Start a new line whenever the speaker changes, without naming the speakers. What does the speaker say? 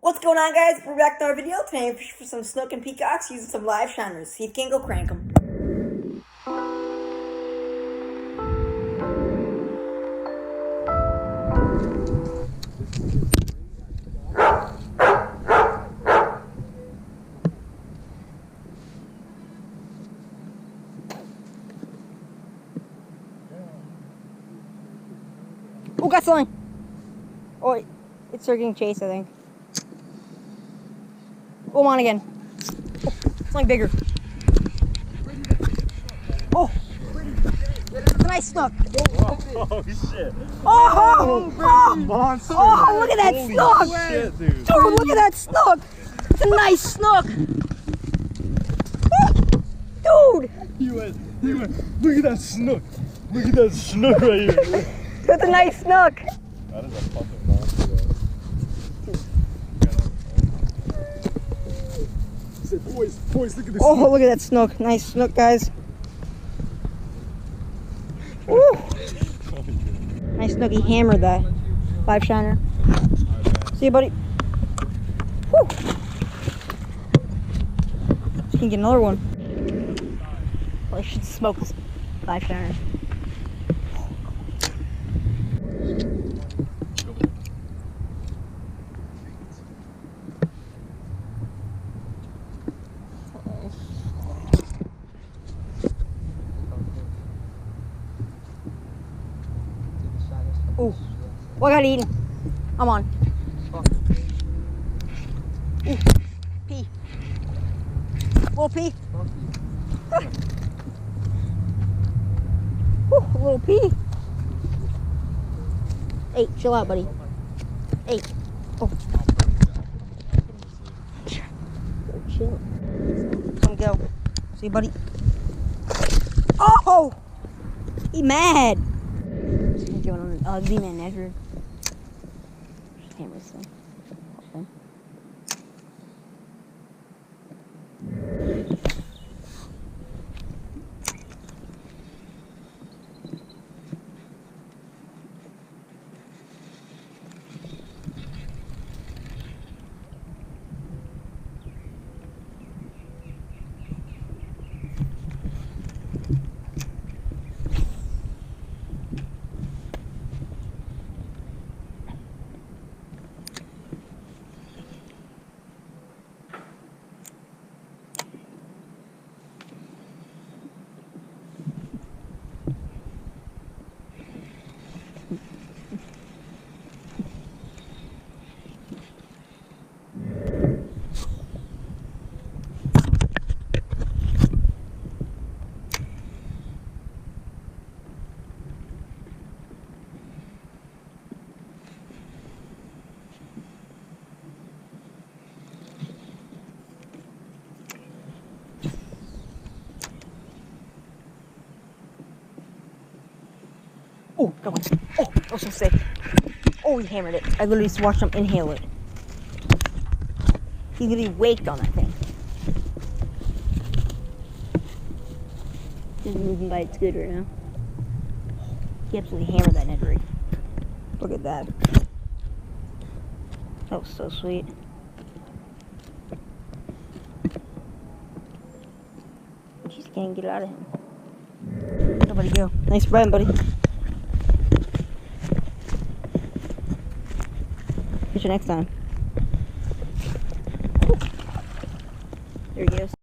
What's going on, guys? We're back to our video. Today I'm fishing for some snook and peacocks using some live shiners. See if you can go crank them.
Oh, got something. Oh, it's getting chased, I think. Oh, I'm on again. Oh, something bigger. Oh, it's a nice snook.
Oh shit!
Oh, look at that snook!
Shit, dude.
Dude, look at that snook! It's a nice snook! Dude!
He went, look at that snook! Look at that snook right here!
That's a nice snook!
That is a fucking monster, though. He said, boys, look at this
Oh,
snook.
look at that snook. Nice snook, guys. Woo! Nice snook. He hammered that live shiner. See you, buddy. Woo! You can get another one. Well, I should smoke this live shiner. Oh, well, I got eaten. I'm on. Ooh, pea. Little pea. Ooh, little pea. Hey, chill out, buddy. Hey. Oh. Chill. Let me go. See you, buddy. Oh! He mad. Going on an Z-Man Edward. Just hammer this thing. Okay. Oh, that one. Oh, that was so sick. Oh, he hammered it. I literally just watched him inhale it. He literally waked on that thing. He's moving by its good right now. He absolutely hammered that net rig. Look at that. That was so sweet. I just can't get it out of him. Nobody go. Nice run, buddy. Catch you next time. There he goes.